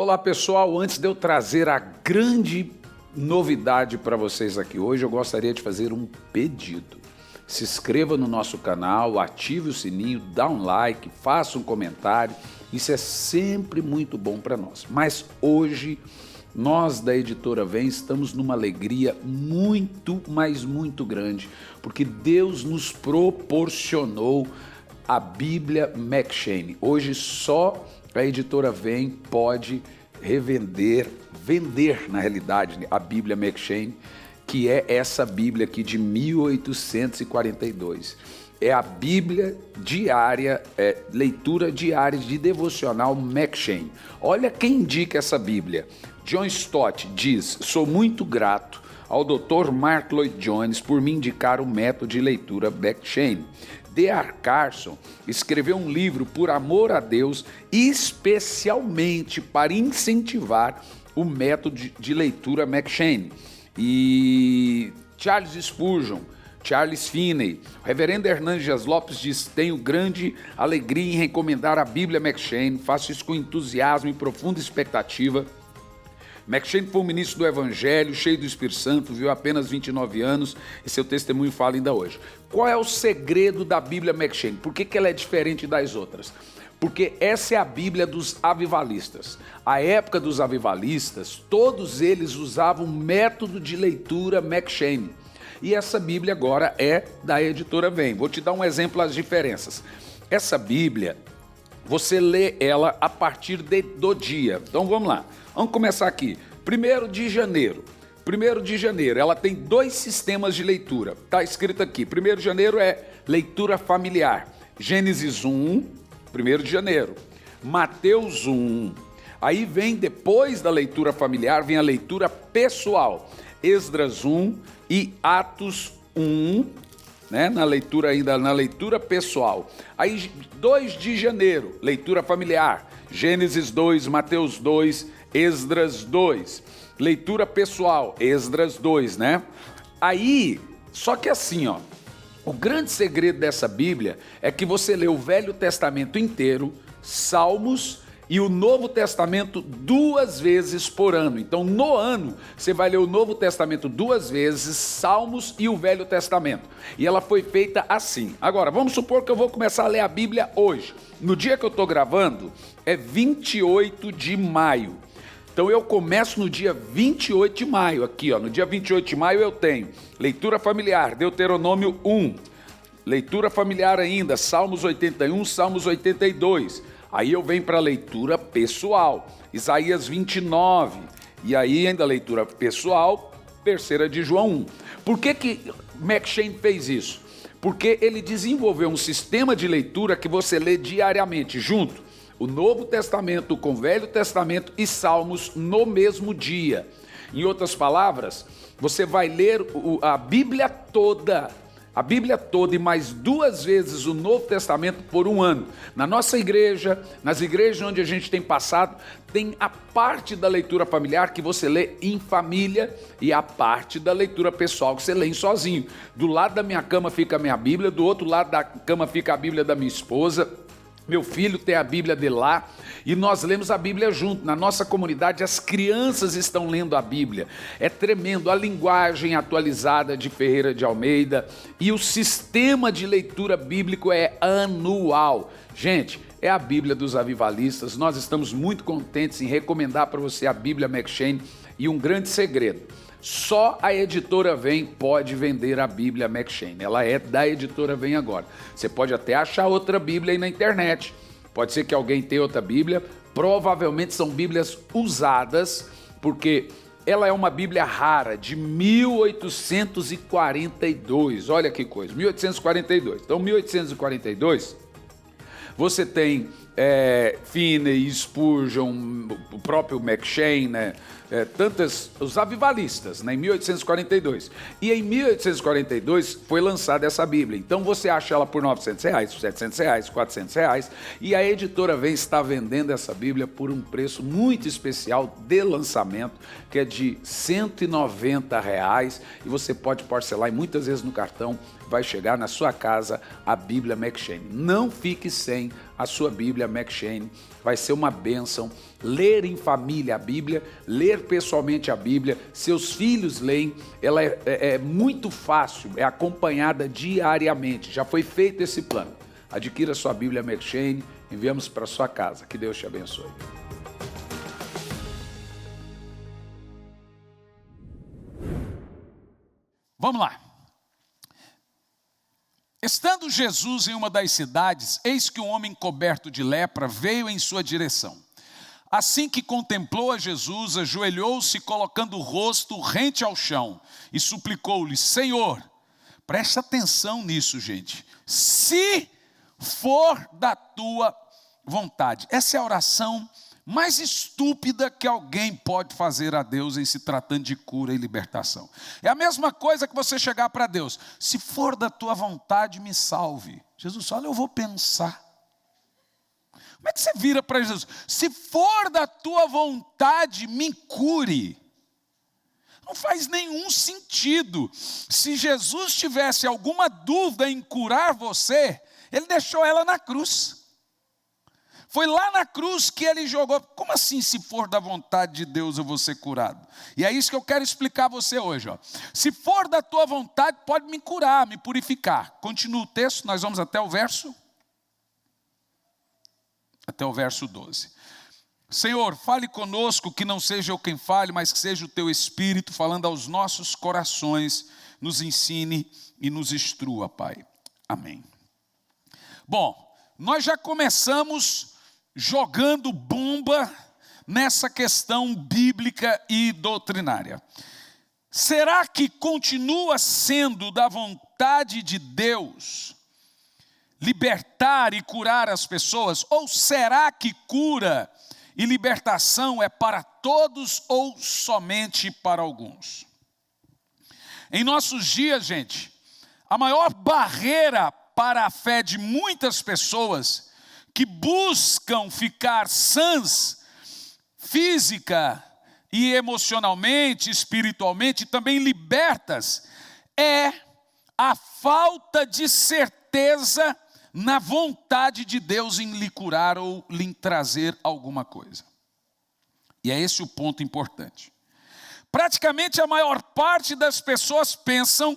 Olá pessoal, antes de eu trazer a grande novidade para vocês aqui hoje, eu gostaria de fazer um pedido. Se inscreva no nosso canal, ative o sininho, dá um like, faça um comentário, isso é sempre muito bom para nós. Mas hoje, nós da Editora Vem estamos numa alegria muito, mas muito grande, porque Deus nos proporcionou a Bíblia M'Cheyne. Hoje só a Editora Vem pode vender na realidade a Bíblia M'Cheyne, que é essa Bíblia aqui de 1842. É a Bíblia diária, leitura diária de devocional M'Cheyne. Olha quem indica essa Bíblia. John Stott diz: sou muito grato ao Dr. Mark Lloyd Jones por me indicar o método de leitura M'Cheyne. D.A. Carson escreveu um livro por amor a Deus, especialmente para incentivar o método de leitura M'Cheyne. E Charles Spurgeon, Charles Finney, o reverendo Hernandes Dias Lopes diz: tenho grande alegria em recomendar a Bíblia M'Cheyne, faço isso com entusiasmo e profunda expectativa. M'Cheyne foi um ministro do Evangelho, cheio do Espírito Santo, viveu apenas 29 anos e seu testemunho fala ainda hoje. Qual é o segredo da Bíblia M'Cheyne? Por que ela é diferente das outras? Porque essa é a Bíblia dos avivalistas. A época dos avivalistas, todos eles usavam o método de leitura M'Cheyne. E essa Bíblia agora é da Editora Vem. Vou te dar um exemplo das diferenças. Essa Bíblia, você lê ela a partir do dia. Então vamos lá. Vamos começar aqui. 1º de janeiro. 1º de janeiro, ela tem 2 sistemas de leitura. Está escrito aqui. 1º de janeiro é leitura familiar. Gênesis 1, 1º de janeiro. Mateus 1. Aí vem, depois da leitura familiar, vem a leitura pessoal. Esdras 1 e Atos 1, né? Na leitura pessoal. Aí 2 de janeiro, leitura familiar. Gênesis 2, Mateus 2, Esdras 2. Leitura pessoal, Esdras 2, né? Aí, só que assim, ó, o grande segredo dessa Bíblia é que você lê o Velho Testamento inteiro, Salmos e o Novo Testamento 2 vezes por ano. Então, no ano, você vai ler o Novo Testamento 2 vezes, Salmos e o Velho Testamento. E ela foi feita assim. Agora, vamos supor que eu vou começar a ler a Bíblia hoje. No dia que eu estou gravando, é 28 de maio. Então eu começo no dia 28 de maio, aqui ó, no dia 28 de maio eu tenho leitura familiar, Deuteronômio 1, leitura familiar ainda, Salmos 81, Salmos 82, aí eu venho para a leitura pessoal, Isaías 29, e aí ainda leitura pessoal, 3ª de João 1. Por que M'Cheyne fez isso? Porque ele desenvolveu um sistema de leitura que você lê diariamente, junto o Novo Testamento com o Velho Testamento e Salmos no mesmo dia. Em outras palavras, você vai ler a Bíblia toda e mais 2 vezes o Novo Testamento por um ano. Na nossa igreja, nas igrejas onde a gente tem passado, tem a parte da leitura familiar que você lê em família e a parte da leitura pessoal que você lê sozinho. Do lado da minha cama fica a minha Bíblia, do outro lado da cama fica a Bíblia da minha esposa. Meu filho tem a Bíblia de lá e nós lemos a Bíblia junto. Na nossa comunidade, as crianças estão lendo a Bíblia. É tremendo a linguagem atualizada de Ferreira de Almeida e o sistema de leitura bíblico é anual. Gente, é a Bíblia dos avivalistas. Nós estamos muito contentes em recomendar para você a Bíblia M'Cheyne e um grande segredo. Só a Editora Vem pode vender a Bíblia M'Cheyne. Ela é da Editora Vem agora. Você pode até achar outra Bíblia aí na internet. Pode ser que alguém tenha outra Bíblia. Provavelmente são Bíblias usadas, porque ela é uma Bíblia rara, de 1842. Olha que coisa, 1842. Então, 1842, você tem Finney, Spurgeon, o próprio M'Cheyne, né? Os avivalistas, né? Em 1842. E em 1842 foi lançada essa Bíblia. Então você acha ela por R$900, R$700, R$400. E a Editora Vem está vendendo essa Bíblia por um preço muito especial de lançamento, que é de R$190. E você pode parcelar e muitas vezes no cartão vai chegar na sua casa a Bíblia M'Cheyne. Não fique sem a sua Bíblia McShane. Vai ser uma bênção. Ler em família a Bíblia, ler pessoalmente a Bíblia, seus filhos leem, ela é muito fácil, é acompanhada diariamente. Já foi feito esse plano. Adquira sua Bíblia McShane, enviamos para sua casa. Que Deus te abençoe. Vamos lá. Estando Jesus em uma das cidades, eis que um homem coberto de lepra veio em sua direção. Assim que contemplou a Jesus, ajoelhou-se, colocando o rosto rente ao chão, e suplicou-lhe: Senhor, preste atenção nisso, gente, se for da tua vontade. Essa é a oração mais estúpida que alguém pode fazer a Deus em se tratando de cura e libertação. É a mesma coisa que você chegar para Deus: se for da tua vontade, me salve. Jesus, olha, eu vou pensar. Como é que você vira para Jesus? Se for da tua vontade, me cure. Não faz nenhum sentido. Se Jesus tivesse alguma dúvida em curar você, ele deixou ela na cruz. Foi lá na cruz que ele jogou. Como assim, se for da vontade de Deus, eu vou ser curado? E é isso que eu quero explicar a você hoje. Ó. Se for da tua vontade, pode me curar, me purificar. Continua o texto, nós vamos até o verso 12. Senhor, fale conosco, que não seja eu quem fale, mas que seja o teu Espírito falando aos nossos corações, nos ensine e nos instrua, Pai. Amém. Bom, nós já começamos jogando bomba nessa questão bíblica e doutrinária. Será que continua sendo da vontade de Deus libertar e curar as pessoas? Ou será que cura e libertação é para todos ou somente para alguns? Em nossos dias, gente, a maior barreira para a fé de muitas pessoas que buscam ficar sãs física e emocionalmente, espiritualmente, e também libertas, é a falta de certeza na vontade de Deus em lhe curar ou lhe trazer alguma coisa. E é esse o ponto importante. Praticamente a maior parte das pessoas pensam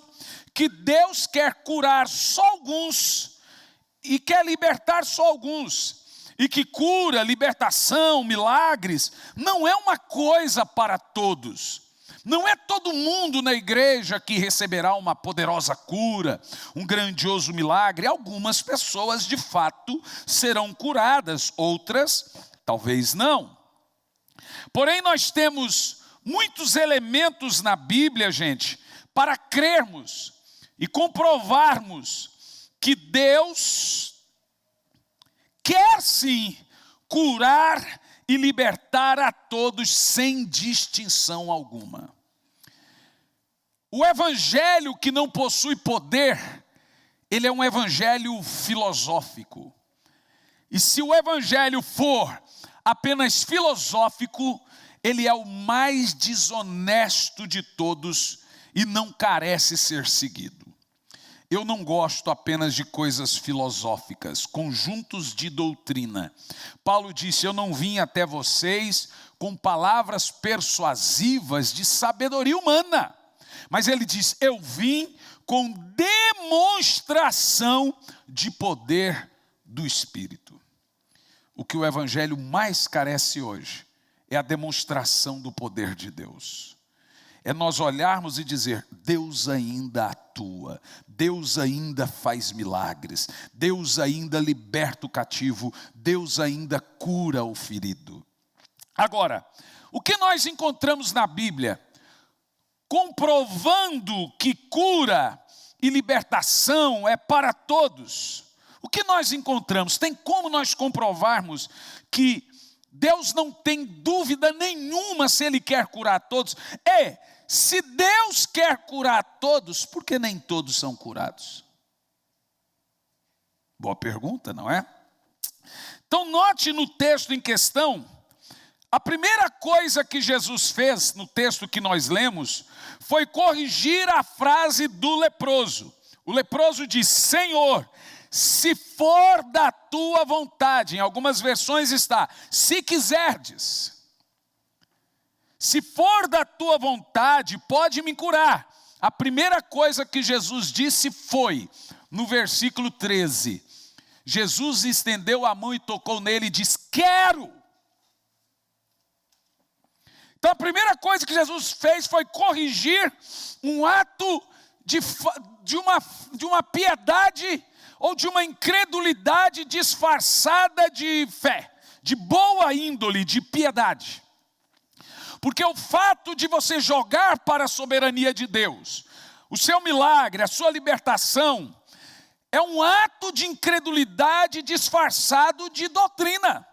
que Deus quer curar só alguns e quer libertar só alguns. E que cura, libertação, milagres, não é uma coisa para todos. Não é todo mundo na igreja que receberá uma poderosa cura, um grandioso milagre. Algumas pessoas de fato serão curadas, outras talvez não. Porém, nós temos muitos elementos na Bíblia, gente, para crermos e comprovarmos que Deus quer sim curar e libertar a todos sem distinção alguma. O evangelho que não possui poder, ele é um evangelho filosófico. E se o evangelho for apenas filosófico, ele é o mais desonesto de todos e não carece ser seguido. Eu não gosto apenas de coisas filosóficas, conjuntos de doutrina. Paulo disse: eu não vim até vocês com palavras persuasivas de sabedoria humana. Mas ele diz: eu vim com demonstração de poder do Espírito. O que o evangelho mais carece hoje é a demonstração do poder de Deus. É nós olharmos e dizer: Deus ainda atua, Deus ainda faz milagres, Deus ainda liberta o cativo, Deus ainda cura o ferido. Agora, o que nós encontramos na Bíblia, comprovando que cura e libertação é para todos? O que nós encontramos? Tem como nós comprovarmos que Deus não tem dúvida nenhuma se Ele quer curar todos? Se Deus quer curar todos, por que nem todos são curados? Boa pergunta, não é? Então note no texto em questão, a primeira coisa que Jesus fez no texto que nós lemos, foi corrigir a frase do leproso. O leproso diz: Senhor, se for da tua vontade. Em algumas versões está, se quiserdes. Se for da tua vontade, pode me curar. A primeira coisa que Jesus disse foi, no versículo 13, Jesus estendeu a mão e tocou nele e disse, quero. Então a primeira coisa que Jesus fez foi corrigir um ato de uma piedade ou de uma incredulidade disfarçada de fé, de boa índole, de piedade. Porque o fato de você jogar para a soberania de Deus, o seu milagre, a sua libertação, é um ato de incredulidade disfarçado de doutrina.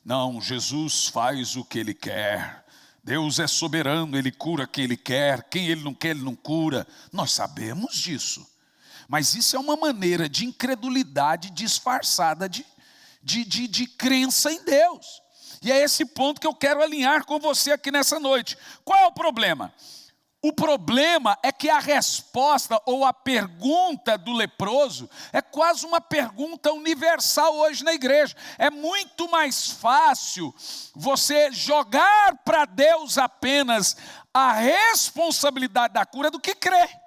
Não, Jesus faz o que Ele quer. Deus é soberano, Ele cura quem Ele quer. Quem Ele não cura. Nós sabemos disso. Mas isso é uma maneira de incredulidade disfarçada de crença em Deus. E é esse ponto que eu quero alinhar com você aqui nessa noite. Qual é o problema? O problema é que a resposta ou a pergunta do leproso é quase uma pergunta universal hoje na igreja. É muito mais fácil você jogar para Deus apenas a responsabilidade da cura do que crer.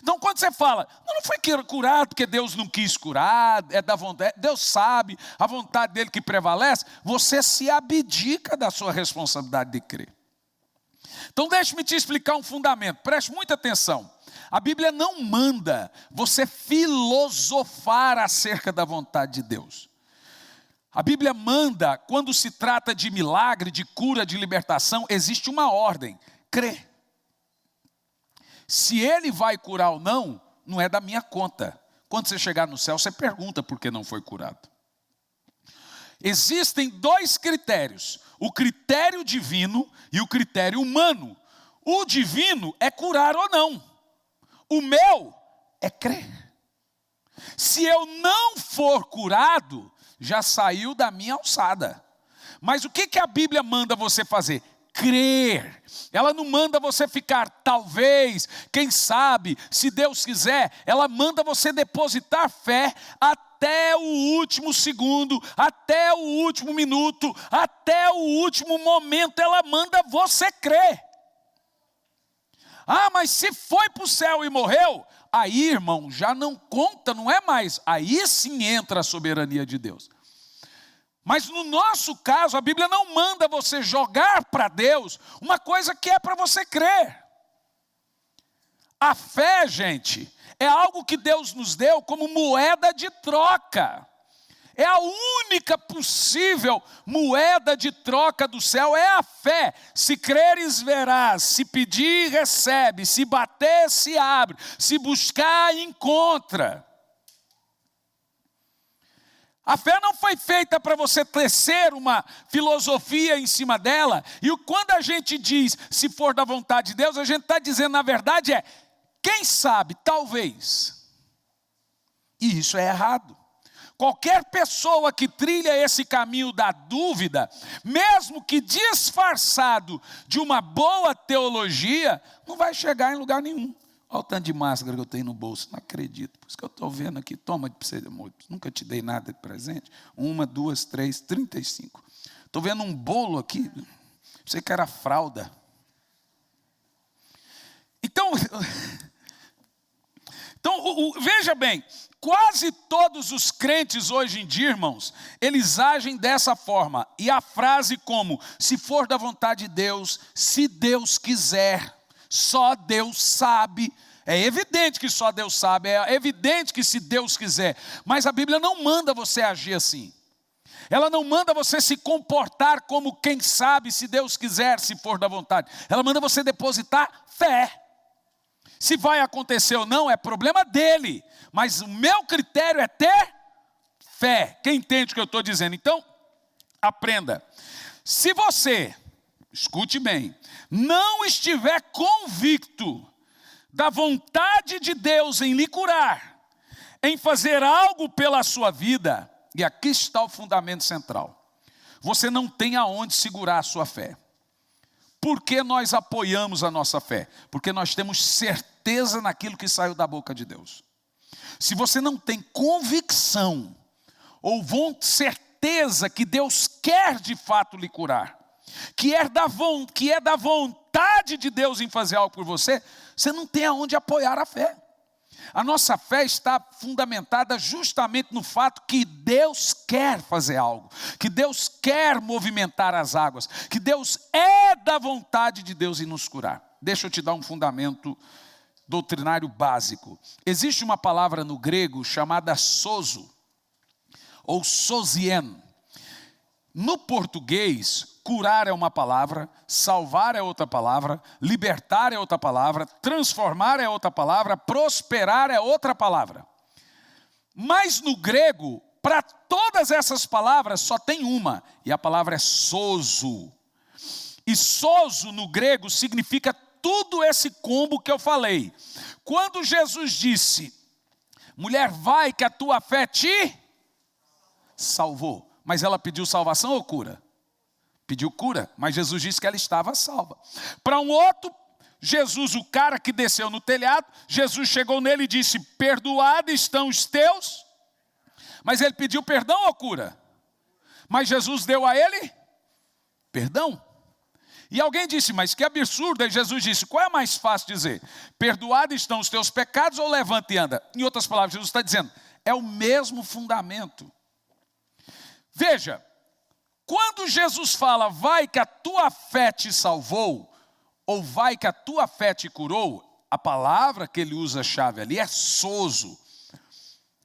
Então quando você fala, não foi curado porque Deus não quis curar, é da vontade, Deus sabe, a vontade dele que prevalece, você se abdica da sua responsabilidade de crer. Então deixe-me te explicar um fundamento, preste muita atenção. A Bíblia não manda você filosofar acerca da vontade de Deus. A Bíblia manda, quando se trata de milagre, de cura, de libertação, existe uma ordem, crer. Se Ele vai curar ou não, não é da minha conta. Quando você chegar no céu, você pergunta por que não foi curado. Existem dois critérios, o critério divino e o critério humano. O divino é curar ou não, o meu é crer. Se eu não for curado, já saiu da minha alçada. Mas o que a Bíblia manda você fazer? Crer. Ela não manda você ficar talvez, quem sabe, se Deus quiser. Ela manda você depositar fé até o último segundo, até o último minuto, até o último momento. Ela manda você crer. Ah, mas se foi para o céu e morreu, aí, irmão, já não conta, não é mais. Aí sim entra a soberania de Deus. Mas no nosso caso, a Bíblia não manda você jogar para Deus uma coisa que é para você crer. A fé, gente, é algo que Deus nos deu como moeda de troca. É a única possível moeda de troca do céu, é a fé. Se creres, verás, se pedir, recebe, se bater, se abre, se buscar, encontra. A fé não foi feita para você tecer uma filosofia em cima dela. E quando a gente diz, se for da vontade de Deus, a gente está dizendo, na verdade, quem sabe, talvez. E isso é errado. Qualquer pessoa que trilha esse caminho da dúvida, mesmo que disfarçado de uma boa teologia, não vai chegar em lugar nenhum. Olha o tanto de máscara que eu tenho no bolso, não acredito. Por isso que eu estou vendo aqui, toma de você, amor. Nunca te dei nada de presente. 1, 2, 3, 35. Estou vendo um bolo aqui, pensei que era fralda. Então veja bem, quase todos os crentes hoje em dia, irmãos, eles agem dessa forma. E a frase como, se for da vontade de Deus, se Deus quiser, só Deus sabe. É evidente que só Deus sabe, é evidente que se Deus quiser. Mas a Bíblia não manda você agir assim. Ela não manda você se comportar como quem sabe, se Deus quiser, se for da vontade. Ela manda você depositar fé. Se vai acontecer ou não, é problema dele. Mas o meu critério é ter fé. Quem entende o que eu estou dizendo? Então, aprenda. Se você, escute bem, não estiver convicto da vontade de Deus em lhe curar, em fazer algo pela sua vida, e aqui está o fundamento central, você não tem aonde segurar a sua fé. Por que nós apoiamos a nossa fé? Porque nós temos certeza naquilo que saiu da boca de Deus. Se você não tem convicção ou certeza que Deus quer de fato lhe curar, que é da vontade de Deus em fazer algo por você, você não tem aonde apoiar a fé. A nossa fé está fundamentada justamente no fato que Deus quer fazer algo, que Deus quer movimentar as águas, que Deus é da vontade de Deus em nos curar. Deixa eu te dar um fundamento doutrinário básico. Existe uma palavra no grego chamada sozo, ou sozien. No português, curar é uma palavra, salvar é outra palavra, libertar é outra palavra, transformar é outra palavra, prosperar é outra palavra. Mas no grego, para todas essas palavras só tem uma, e a palavra é sozo. E sozo no grego significa tudo esse combo que eu falei. Quando Jesus disse, mulher, vai que a tua fé te salvou. Mas ela pediu salvação ou cura? Pediu cura, mas Jesus disse que ela estava salva. Para um outro, Jesus, o cara que desceu no telhado, Jesus chegou nele e disse, perdoados estão os teus. Mas ele pediu perdão ou cura? Mas Jesus deu a ele perdão. E alguém disse, mas que absurdo. E Jesus disse, qual é mais fácil dizer? Perdoados estão os teus pecados ou levanta e anda? Em outras palavras, Jesus está dizendo, é o mesmo fundamento. Veja, quando Jesus fala, vai que a tua fé te salvou, ou vai que a tua fé te curou, a palavra que ele usa chave ali é sozo.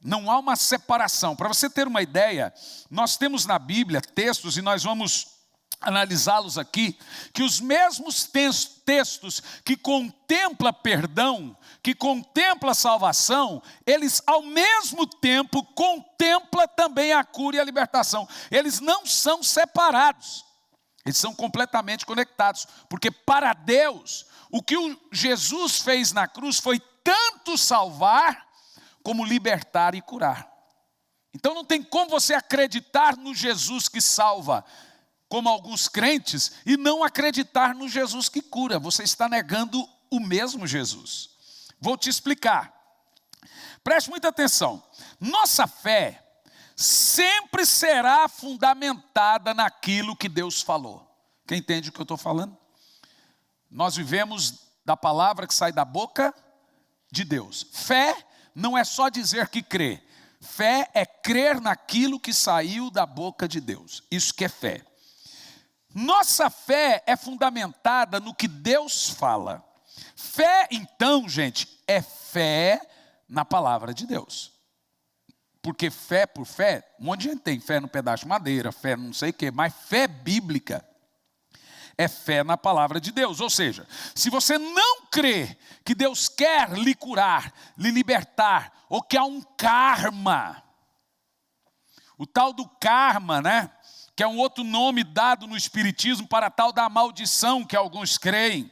Não há uma separação. Para você ter uma ideia, nós temos na Bíblia textos, e nós vamos analisá-los aqui, que os mesmos textos que contemplam perdão, que contemplam salvação, eles ao mesmo tempo contemplam também a cura e a libertação. Eles não são separados, eles são completamente conectados, porque para Deus, o que Jesus fez na cruz foi tanto salvar, como libertar e curar. Então não tem como você acreditar no Jesus que salva, como alguns crentes, e não acreditar no Jesus que cura. Você está negando o mesmo Jesus. Vou te explicar. Preste muita atenção. Nossa fé sempre será fundamentada naquilo que Deus falou. Quem entende o que eu estou falando? Nós vivemos da palavra que sai da boca de Deus. Fé não é só dizer que crê. Fé é crer naquilo que saiu da boca de Deus. Isso que é fé. Nossa fé é fundamentada no que Deus fala. Fé, então, gente, é fé na palavra de Deus. Porque fé por fé, um monte de gente tem fé no pedaço de madeira, fé não sei o quê, mas fé bíblica é fé na palavra de Deus. Ou seja, se você não crê que Deus quer lhe curar, lhe libertar, ou que há um karma, o tal do karma, né? Que é um outro nome dado no espiritismo para a tal da maldição que alguns creem,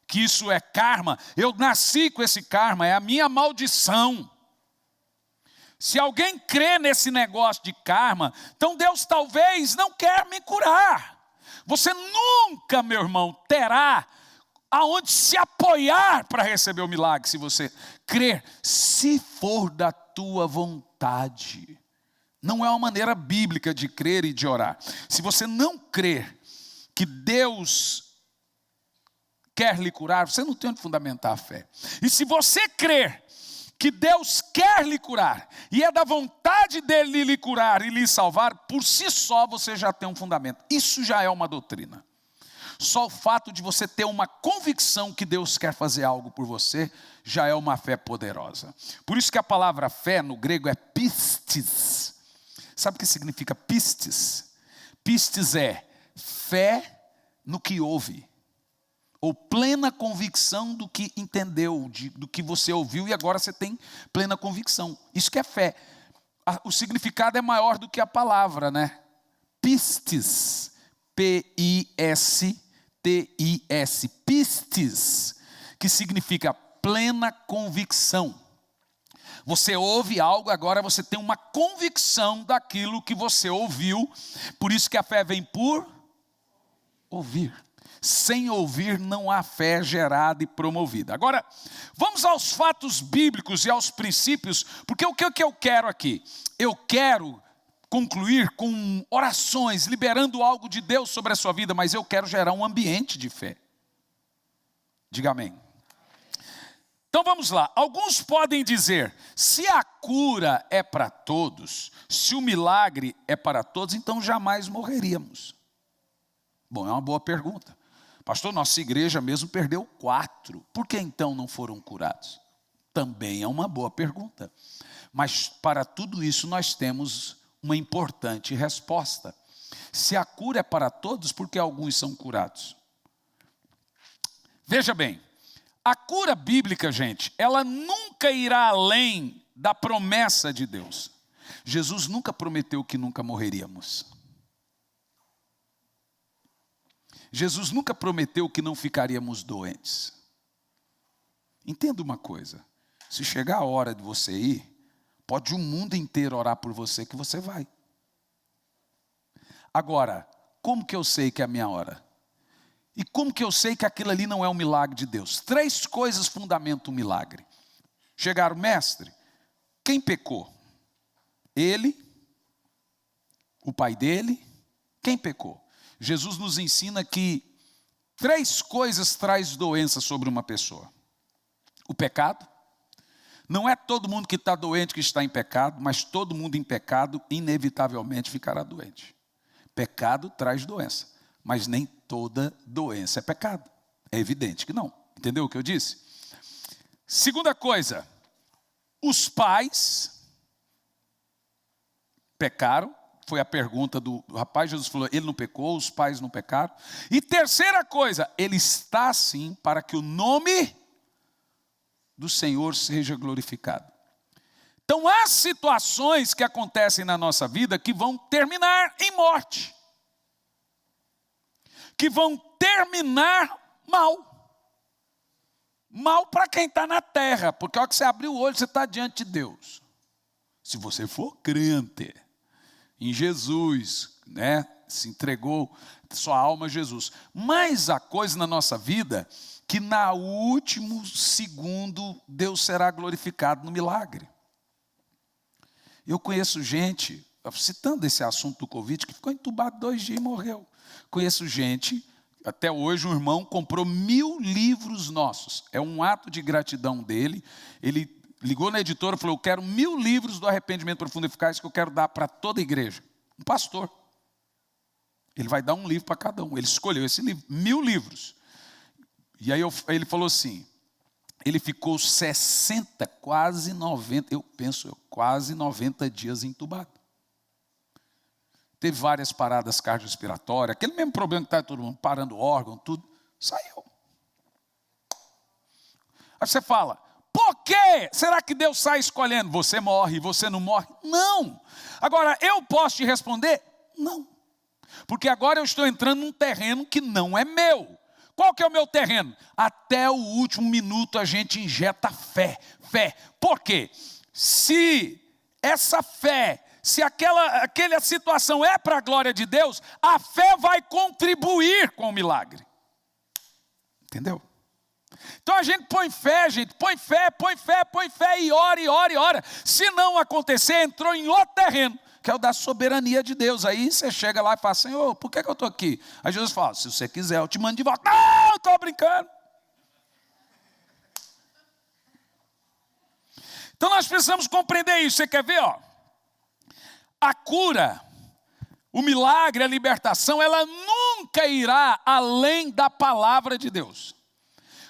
que isso é karma. Eu nasci com esse karma, é a minha maldição. Se alguém crê nesse negócio de karma, então Deus talvez não quer me curar. Você nunca, meu irmão, terá aonde se apoiar para receber o milagre, se você crer, se for da tua vontade. Não é uma maneira bíblica de crer e de orar. Se você não crer que Deus quer lhe curar, você não tem onde fundamentar a fé. E se você crer que Deus quer lhe curar, e é da vontade dele lhe curar e lhe salvar, por si só você já tem um fundamento. Isso já é uma doutrina. Só o fato de você ter uma convicção que Deus quer fazer algo por você, já é uma fé poderosa. Por isso que a palavra fé no grego é pistis. Sabe o que significa pistis? Pistis é fé no que ouve, ou plena convicção do que entendeu, do que você ouviu e agora você tem plena convicção. Isso que é fé. O significado é maior do que a palavra, né? Pistis, P-I-S-T-I-S, pistis, que significa plena convicção. Você ouve algo, agora você tem uma convicção daquilo que você ouviu. Por isso que a fé vem por ouvir. Sem ouvir não há fé gerada e promovida. Agora, vamos aos fatos bíblicos e aos princípios, porque o que eu quero aqui? Eu quero concluir com orações, liberando algo de Deus sobre a sua vida, mas eu quero gerar um ambiente de fé. Diga amém. Então vamos lá, alguns podem dizer, se a cura é para todos, se o milagre é para todos, então jamais morreríamos. Bom, é uma boa pergunta. Pastor, nossa igreja mesmo perdeu 4, por que então não foram curados? Também é uma boa pergunta. Mas para tudo isso nós temos uma importante resposta. Se a cura é para todos, por que alguns são curados? Veja bem, a cura bíblica, gente, ela nunca irá além da promessa de Deus. Jesus nunca prometeu que nunca morreríamos. Jesus nunca prometeu que não ficaríamos doentes. Entenda uma coisa, se chegar a hora de você ir, pode o mundo inteiro orar por você que você vai. Agora, como que eu sei que é a minha hora? E como que eu sei que aquilo ali não é um milagre de Deus? 3 coisas fundamentam o milagre. Chegaram, mestre, quem pecou? Ele, o pai dele, quem pecou? Jesus nos ensina que 3 coisas traz doença sobre uma pessoa. O pecado. Não é todo mundo que está doente que está em pecado, mas todo mundo em pecado inevitavelmente ficará doente. Pecado traz doença, mas nem toda doença é pecado. É evidente que não. Entendeu o que eu disse? Segunda coisa, os pais pecaram. Foi a pergunta do rapaz. Jesus falou, ele não pecou, os pais não pecaram. E terceira coisa, ele está sim para que o nome do Senhor seja glorificado. Então há situações que acontecem na nossa vida que vão terminar em morte. Que vão terminar mal. Mal para quem está na terra, porque a hora que você abrir o olho, você está diante de Deus. Se você for crente em Jesus, né, se entregou sua alma a Jesus. Mas há coisa na nossa vida que no último segundo Deus será glorificado no milagre. Eu conheço gente, citando esse assunto do Covid, que ficou entubado 2 dias e morreu. Conheço gente, até hoje um irmão comprou 1000 livros nossos. É um ato de gratidão dele. Ele ligou na editora e falou, eu quero 1000 livros do arrependimento profundo e eficaz que eu quero dar para toda a igreja. Um pastor. Ele vai dar um livro para cada um. Ele escolheu esse livro, 1000 livros. E aí ele falou assim, ele ficou 60, quase 90, quase 90 dias entubado. Teve várias paradas cardiorrespiratórias, aquele mesmo problema que está todo mundo, parando o órgão, tudo, saiu. Aí você fala, por quê? Será que Deus sai escolhendo? Você morre e você não morre? Não. Agora, eu posso te responder? Não. Porque agora eu estou entrando num terreno que não é meu. Qual que é o meu terreno? Até o último minuto a gente injeta fé. Por quê? Se essa fé, se aquela situação é para a glória de Deus, a fé vai contribuir com o milagre. Entendeu? Então a gente põe fé, e ora. Se não acontecer, entrou em outro terreno, que é o da soberania de Deus. Aí você chega lá e fala, Senhor, por que eu estou aqui? Aí Jesus fala, se você quiser, eu te mando de volta. Não, eu estou brincando. Então nós precisamos compreender isso. Você quer ver? A cura, o milagre, a libertação, ela nunca irá além da palavra de Deus.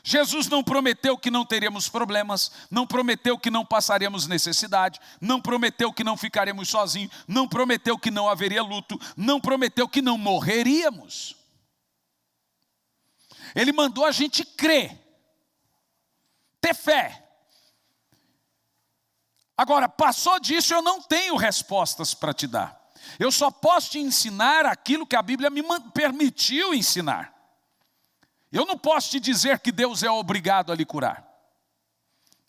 Jesus não prometeu que não teríamos problemas, não prometeu que não passaríamos necessidade, não prometeu que não ficaríamos sozinhos, não prometeu que não haveria luto, não prometeu que não morreríamos. Ele mandou a gente crer, ter fé. Agora, passou disso, eu não tenho respostas para te dar. Eu só posso te ensinar aquilo que a Bíblia me permitiu ensinar. Eu não posso te dizer que Deus é obrigado a lhe curar.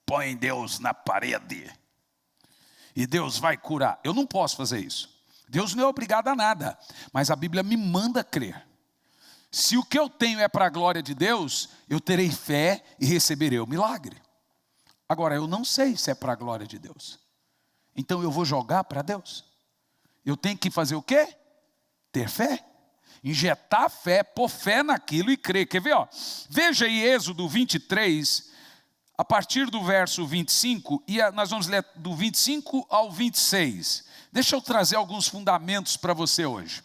Põe Deus na parede e Deus vai curar. Eu não posso fazer isso. Deus não é obrigado a nada, mas a Bíblia me manda crer. Se o que eu tenho é para a glória de Deus, eu terei fé e receberei o milagre. Agora, eu não sei se é para a glória de Deus. Então eu vou jogar para Deus. Eu tenho que fazer o quê? Ter fé. Injetar fé, pôr fé naquilo e crer. Quer ver? Ó? Veja aí Êxodo 23, a partir do verso 25, e nós vamos ler do 25 ao 26. Deixa eu trazer alguns fundamentos para você hoje.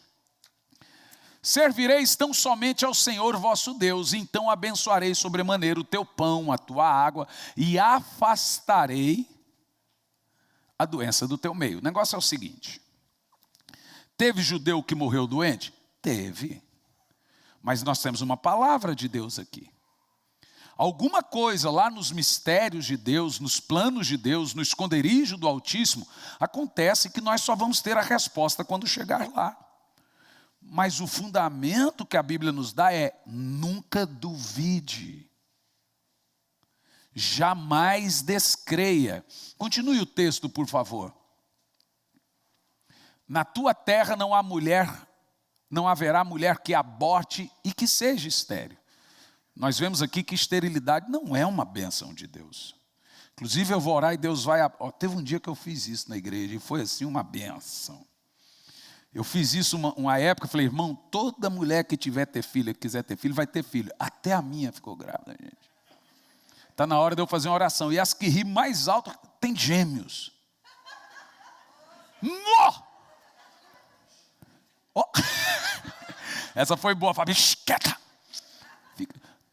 Servireis tão somente ao Senhor vosso Deus, então abençoarei sobremaneira o teu pão, a tua água, e afastarei a doença do teu meio. O negócio é o seguinte: teve judeu que morreu doente? Teve. Mas nós temos uma palavra de Deus aqui. Alguma coisa lá nos mistérios de Deus, nos planos de Deus, no esconderijo do Altíssimo, acontece que nós só vamos ter a resposta quando chegar lá. Mas o fundamento que a Bíblia nos dá é: nunca duvide. Jamais descreia. Continue o texto, por favor. Na tua terra não haverá mulher que aborte e que seja estéril. Nós vemos aqui que esterilidade não é uma bênção de Deus. Inclusive eu vou orar e Deus vai... Teve um dia que eu fiz isso na igreja e foi assim uma bênção. Eu fiz isso uma época, falei: irmão, toda mulher que quiser ter filho, vai ter filho. Até a minha ficou grávida, gente. Está na hora de eu fazer uma oração. E as que ri mais alto, tem gêmeos. Oh. Essa foi boa, Fábio. Quieta.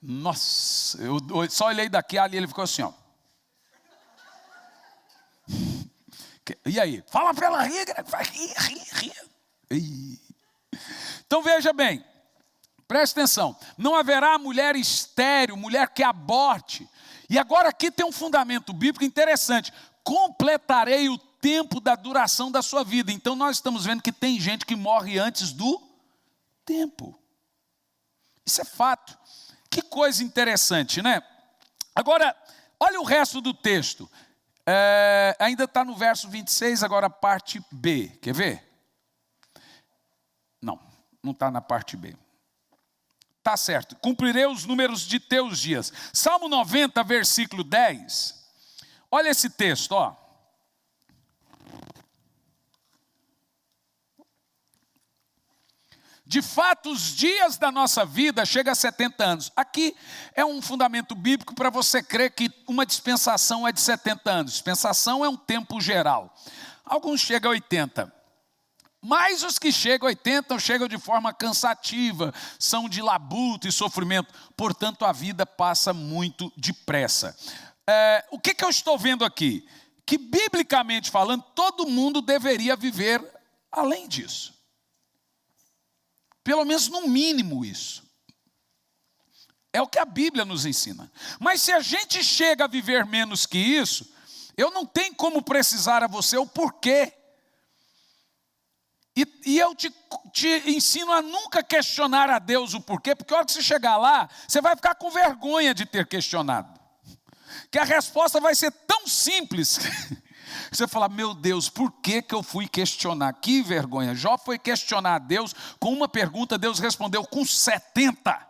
Nossa, eu só olhei daqui, ali ele ficou assim, ó. E aí? Fala pra ela rir, vai rir. Então veja bem, preste atenção: não haverá mulher estéril, mulher que aborte. E agora aqui tem um fundamento bíblico interessante: completarei o tempo da duração da sua vida. Então nós estamos vendo que tem gente que morre antes do tempo. Isso é fato. Que coisa interessante, né? Agora, olha o resto do texto. Ainda está no verso 26, agora a parte B. Quer ver? Não está na parte B. Tá certo. Cumprirei os números de teus dias. Salmo 90, versículo 10. Olha esse texto, ó. De fato, os dias da nossa vida chegam a 70 anos. Aqui é um fundamento bíblico para você crer que uma dispensação é de 70 anos. Dispensação é um tempo geral. Alguns chegam a 80. Mas os que chegam a 80 chegam de forma cansativa, são de labuta e sofrimento. Portanto, a vida passa muito depressa. O que eu estou vendo aqui? Que, biblicamente falando, todo mundo deveria viver além disso. Pelo menos no mínimo isso. É o que a Bíblia nos ensina. Mas se a gente chega a viver menos que isso, eu não tenho como precisar a você o porquê. E eu te ensino a nunca questionar a Deus o porquê, porque a hora que você chegar lá, você vai ficar com vergonha de ter questionado. Que a resposta vai ser tão simples. Você fala: meu Deus, por que eu fui questionar? Que vergonha. Jó foi questionar a Deus com uma pergunta, Deus respondeu com 70.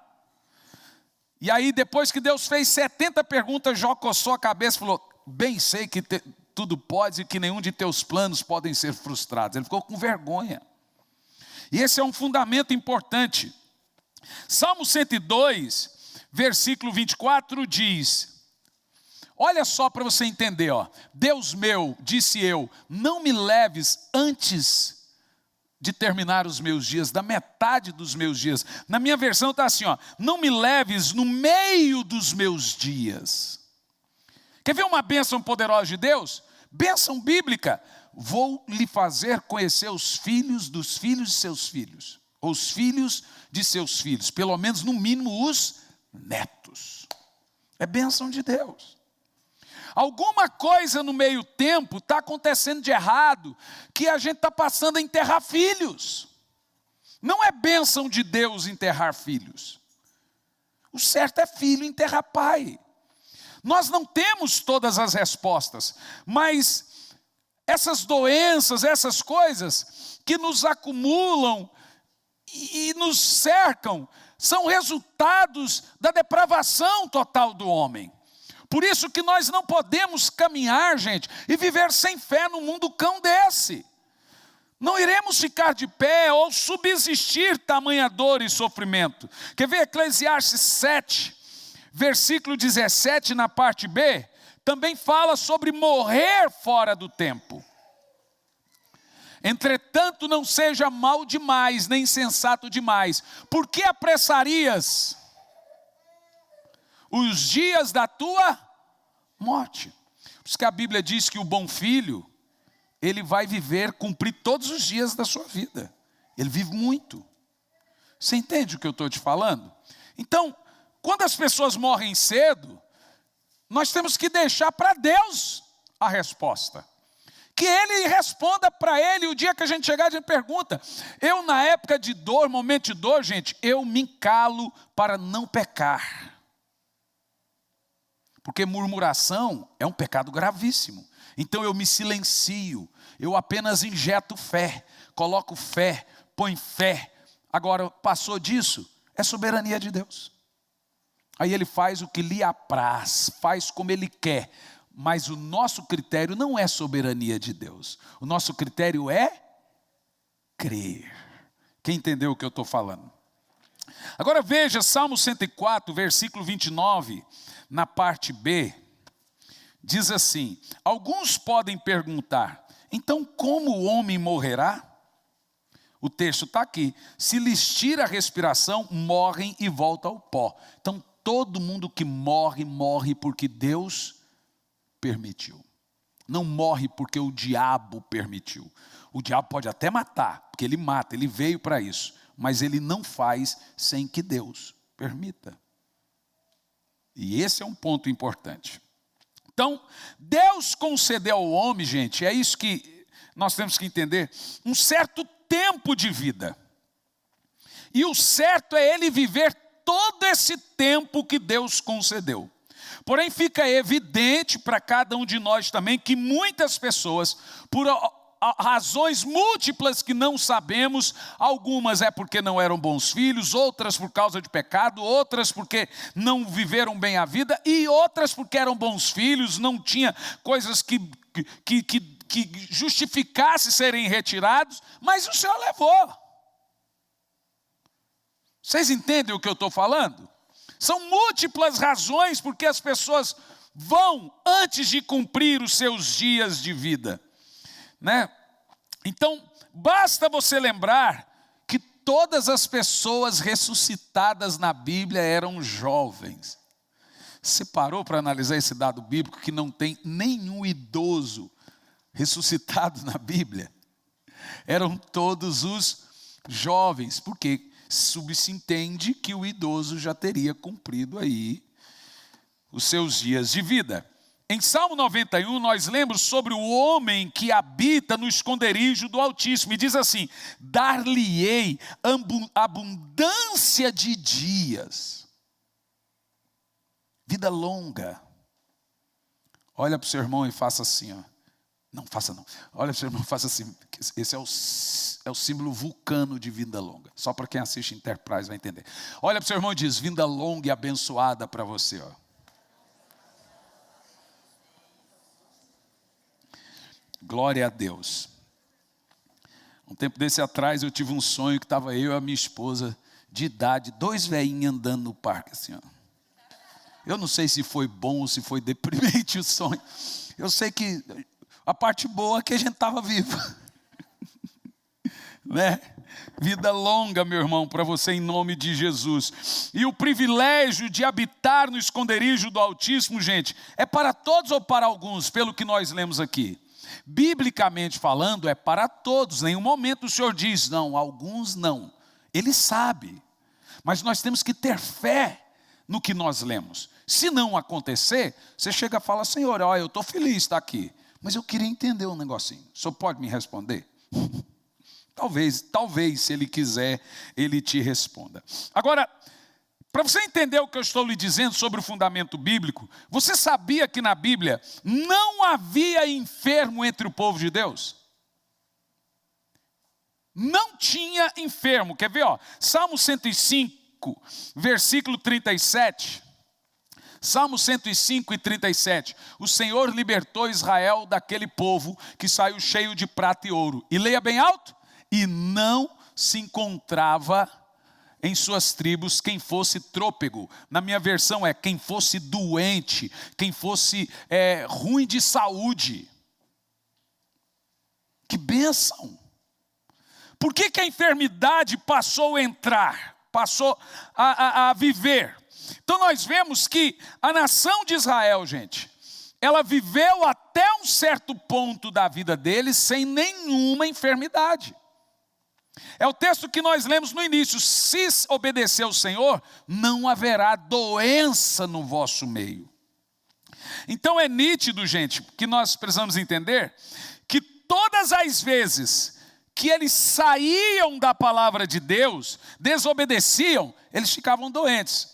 E aí depois que Deus fez 70 perguntas, Jó coçou a cabeça e falou: bem sei que tudo pode e que nenhum de teus planos podem ser frustrados. Ele ficou com vergonha. E esse é um fundamento importante. Salmo 102, versículo 24 diz... Olha só para você entender, ó. Deus meu, disse eu, não me leves antes de terminar os meus dias, da metade dos meus dias. Na minha versão está assim, ó. Não me leves no meio dos meus dias. Quer ver uma bênção poderosa de Deus? Bênção bíblica. Vou lhe fazer conhecer os filhos dos filhos de seus filhos. Ou os filhos de seus filhos. Pelo menos, no mínimo, os netos. É bênção de Deus. Alguma coisa no meio tempo está acontecendo de errado, que a gente está passando a enterrar filhos. Não é bênção de Deus enterrar filhos. O certo é filho enterrar pai. Nós não temos todas as respostas, mas essas doenças, essas coisas que nos acumulam e nos cercam, são resultados da depravação total do homem. Por isso que nós não podemos caminhar, gente, e viver sem fé no mundo cão desse. Não iremos ficar de pé ou subsistir tamanha dor e sofrimento. Quer ver Eclesiastes 7, versículo 17, na parte B? Também fala sobre morrer fora do tempo. Entretanto, não seja mal demais, nem insensato demais. Por que apressarias os dias da tua morte? Por isso que a Bíblia diz que o bom filho, ele vai viver, cumprir todos os dias da sua vida. Ele vive muito. Você entende o que eu estou te falando? Então, quando as pessoas morrem cedo, nós temos que deixar para Deus a resposta. Que Ele responda para Ele. O dia que a gente chegar, a gente pergunta. Eu, na época de dor, momento de dor, gente, eu me calo para não pecar. Porque murmuração é um pecado gravíssimo. Então eu me silencio, eu apenas injeto fé, coloco fé, põe fé. Agora, passou disso, é soberania de Deus. Aí Ele faz o que lhe apraz, faz como Ele quer. Mas o nosso critério não é soberania de Deus. O nosso critério é crer. Quem entendeu o que eu estou falando? Agora veja, Salmo 104, versículo 29, na parte B. Diz assim: alguns podem perguntar, então como o homem morrerá? O texto está aqui. Se lhes tira a respiração, morrem e voltam ao pó. Então todo mundo que morre, morre porque Deus permitiu. Não morre porque o diabo permitiu. O diabo pode até matar, porque ele mata, ele veio para isso. Mas ele não faz sem que Deus permita. E esse é um ponto importante. Então, Deus concedeu ao homem, gente, é isso que nós temos que entender, um certo tempo de vida. E o certo é ele viver todo esse tempo que Deus concedeu. Porém, fica evidente para cada um de nós também que muitas pessoas, por razões múltiplas que não sabemos, algumas é porque não eram bons filhos, outras por causa de pecado, outras porque não viveram bem a vida, e outras porque eram bons filhos, não tinha coisas que justificasse serem retirados, mas o Senhor levou. Vocês entendem o que eu estou falando? São múltiplas razões porque as pessoas vão antes de cumprir os seus dias de vida. Né? Então, basta você lembrar que todas as pessoas ressuscitadas na Bíblia eram jovens. Você parou para analisar esse dado bíblico que não tem nenhum idoso ressuscitado na Bíblia? Eram todos os jovens, porque subentende que o idoso já teria cumprido aí os seus dias de vida. Em Salmo 91, nós lemos sobre o homem que habita no esconderijo do Altíssimo. E diz assim: dar-lhe-ei abundância de dias. Vida longa. Olha para o seu irmão e faça assim, ó. Não, faça não. Olha para o seu irmão e faça assim. Esse é o símbolo vulcano de vida longa. Só para quem assiste Enterprise vai entender. Olha para o seu irmão e diz: vida longa e abençoada para você, ó. Glória a Deus. Um tempo desse atrás eu tive um sonho que estava eu e a minha esposa de idade, 2 velhinhos andando no parque assim, ó. Eu não sei se foi bom ou se foi deprimente o sonho. Eu sei que a parte boa é que a gente estava vivo. Né? Vida longa, meu irmão, para você em nome de Jesus. E o privilégio de habitar no esconderijo do Altíssimo, gente, é para todos ou para alguns, pelo que nós lemos aqui? Biblicamente falando, é para todos. Em nenhum momento o Senhor diz, não, alguns não. Ele sabe. Mas nós temos que ter fé no que nós lemos. Se não acontecer, você chega e fala: Senhor, olha, eu estou feliz de estar aqui, mas eu queria entender um negocinho. O Senhor pode me responder? Talvez, se Ele quiser, Ele te responda. Agora, para você entender o que eu estou lhe dizendo sobre o fundamento bíblico, você sabia que na Bíblia não havia enfermo entre o povo de Deus? Não tinha enfermo. Quer ver? Ó? Salmo 105, versículo 37. Salmo 105 e 37. O Senhor libertou Israel daquele povo que saiu cheio de prata e ouro. E leia bem alto. E não se encontrava em suas tribos quem fosse trôpego. Na minha versão é quem fosse doente, quem fosse ruim de saúde. Que bênção! Por que a enfermidade passou a entrar, passou a viver? Então nós vemos que a nação de Israel, gente, ela viveu até um certo ponto da vida deles sem nenhuma enfermidade. É o texto que nós lemos no início: se obedecer ao Senhor, não haverá doença no vosso meio. Então é nítido, gente, que nós precisamos entender que todas as vezes que eles saíam da palavra de Deus, desobedeciam, eles ficavam doentes.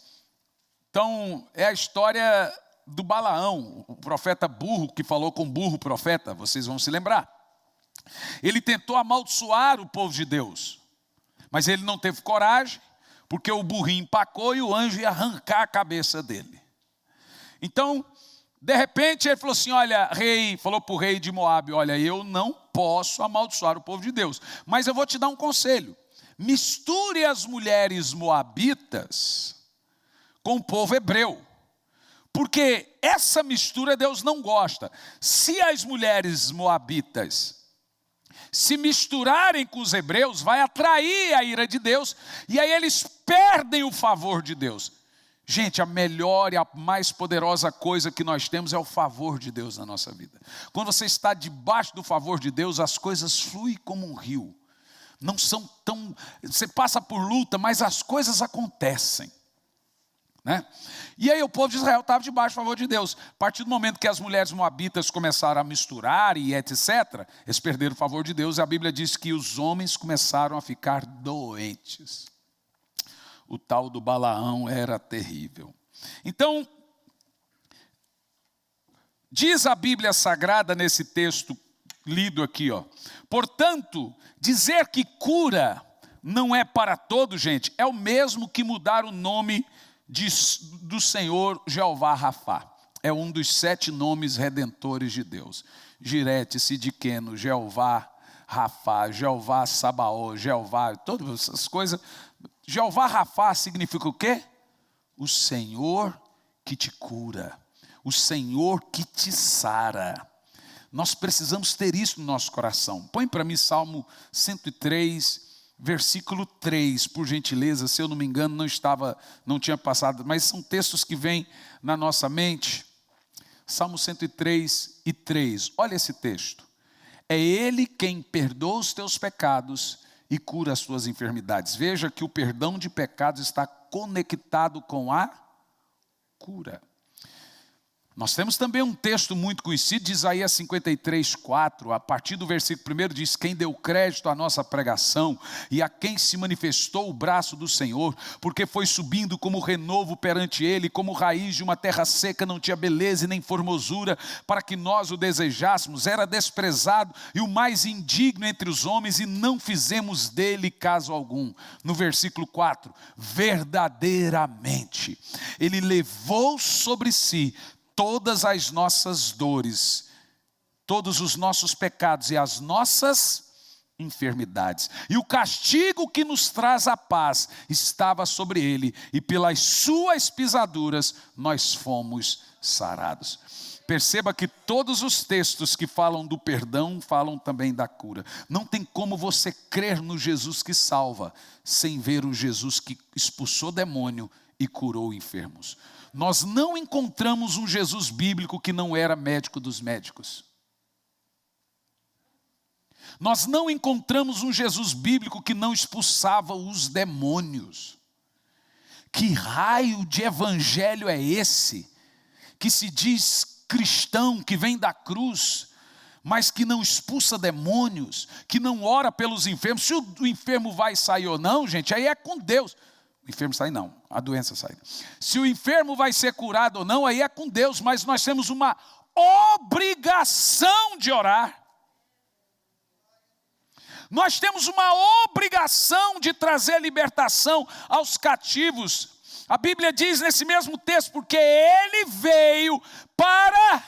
Então é a história do Balaão, o profeta burro que falou com o burro profeta, vocês vão se lembrar. Ele tentou amaldiçoar o povo de Deus, mas ele não teve coragem, porque o burrinho empacou e o anjo ia arrancar a cabeça dele. Então, de repente ele falou assim, olha, falou para o rei de Moabe, olha, eu não posso amaldiçoar o povo de Deus, mas eu vou te dar um conselho: misture as mulheres moabitas com o povo hebreu, porque essa mistura Deus não gosta. Se as mulheres moabitas se misturarem com os hebreus, vai atrair a ira de Deus, e aí eles perdem o favor de Deus. Gente, a melhor e a mais poderosa coisa que nós temos é o favor de Deus na nossa vida. Quando você está debaixo do favor de Deus, as coisas fluem como um rio. Não são tão... Você passa por luta, mas as coisas acontecem, né? E aí o povo de Israel estava debaixo do favor de Deus. A partir do momento que as mulheres moabitas começaram a misturar e etc., eles perderam o favor de Deus. E a Bíblia diz que os homens começaram a ficar doentes. O tal do Balaão era terrível. Então, diz a Bíblia Sagrada nesse texto lido aqui, ó. Portanto, dizer que cura não é para todos, gente, é o mesmo que mudar o nome do Senhor Jeová Rafá. É um dos 7 nomes redentores de Deus. Jirete, Sidiqueno, Jeová Rafá, Jeová Sabaó, Jeová, todas essas coisas. Jeová Rafá significa o quê? O Senhor que te cura, o Senhor que te sara. Nós precisamos ter isso no nosso coração. Põe para mim Salmo 103, versículo 3, por gentileza. Se eu não me engano, não tinha passado, mas são textos que vêm na nossa mente. Salmo 103 e 3, olha esse texto. É Ele quem perdoa os teus pecados e cura as tuas enfermidades. Veja que o perdão de pecados está conectado com a cura. Nós temos também um texto muito conhecido de Isaías 53, 4, a partir do versículo 1 diz: quem deu crédito à nossa pregação e a quem se manifestou o braço do Senhor, porque foi subindo como renovo perante ele, como raiz de uma terra seca, não tinha beleza e nem formosura, para que nós o desejássemos, era desprezado e o mais indigno entre os homens, e não fizemos dele caso algum. No versículo 4, verdadeiramente, ele levou sobre si todas as nossas dores, todos os nossos pecados e as nossas enfermidades. E o castigo que nos traz a paz estava sobre ele, e pelas suas pisaduras nós fomos sarados. Perceba que todos os textos que falam do perdão falam também da cura. Não tem como você crer no Jesus que salva sem ver o Jesus que expulsou demônio e curou enfermos. Nós não encontramos um Jesus bíblico que não era médico dos médicos. Nós não encontramos um Jesus bíblico que não expulsava os demônios. Que raio de evangelho é esse, que se diz cristão, que vem da cruz, mas que não expulsa demônios, que não ora pelos enfermos? Se o enfermo vai sair ou não, gente, aí é com Deus. O enfermo sai não, a doença sai. Se o enfermo vai ser curado ou não, aí é com Deus, mas nós temos uma obrigação de orar. Nós temos uma obrigação de trazer libertação aos cativos. A Bíblia diz nesse mesmo texto, porque ele veio para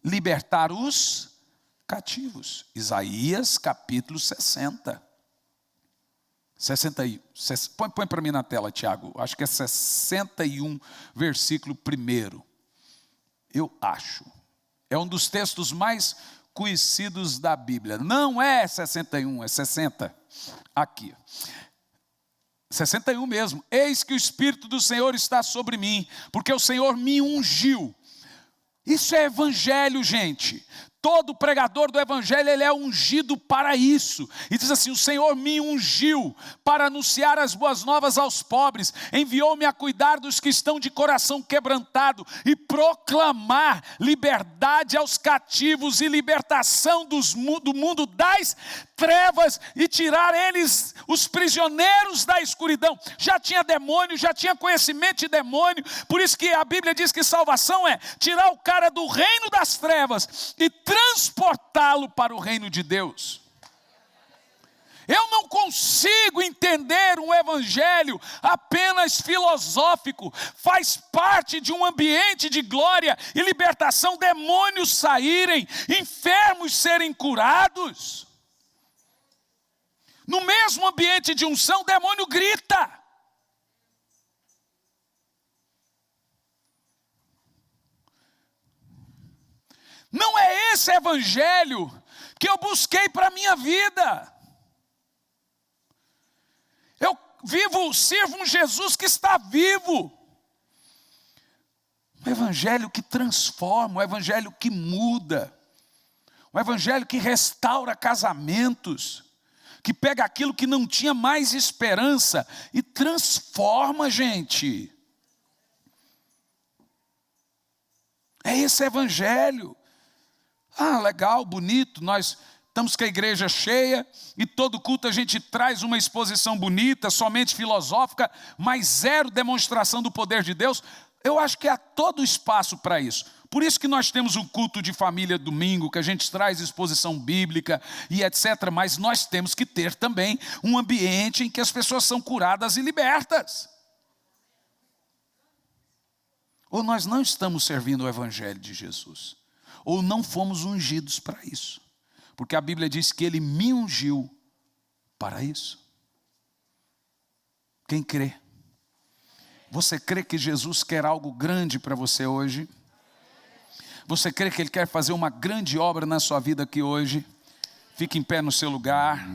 libertar os cativos. Isaías capítulo 60. 61. Põe para mim na tela, Tiago. Acho que é 61, versículo 1. Eu acho. É um dos textos mais conhecidos da Bíblia. Não é 61, é 60. Aqui. 61 mesmo. Eis que o Espírito do Senhor está sobre mim, porque o Senhor me ungiu. Isso é evangelho, gente. Todo pregador do evangelho, ele é ungido para isso. E diz assim, o Senhor me ungiu para anunciar as boas novas aos pobres. Enviou-me a cuidar dos que estão de coração quebrantado e proclamar liberdade aos cativos e libertação do mundo das trevas e tirar eles, os prisioneiros da escuridão. Já tinha demônio, já tinha conhecimento de demônio. Por isso que a Bíblia diz que salvação é tirar o cara do reino das trevas e transportá-lo para o reino de Deus. Eu não consigo entender um evangelho apenas filosófico. Faz parte de um ambiente de glória e libertação, demônios saírem, enfermos serem curados. No mesmo ambiente de unção, o demônio grita. Não é esse evangelho que eu busquei para a minha vida. Eu sirvo um Jesus que está vivo. Um evangelho que transforma, um evangelho que muda. Um evangelho que restaura casamentos. Que pega aquilo que não tinha mais esperança e transforma, gente. É esse evangelho. Ah, legal, bonito, nós estamos com a igreja cheia e todo culto a gente traz uma exposição bonita, somente filosófica, mas zero demonstração do poder de Deus. Eu acho que há todo espaço para isso. Por isso que nós temos um culto de família domingo, que a gente traz exposição bíblica e etc. Mas nós temos que ter também um ambiente em que as pessoas são curadas e libertas. Ou nós não estamos servindo o evangelho de Jesus. Ou não fomos ungidos para isso. Porque a Bíblia diz que ele me ungiu para isso. Quem crê? Você crê que Jesus quer algo grande para você hoje? Você crê que ele quer fazer uma grande obra na sua vida aqui hoje? Fique em pé no seu lugar.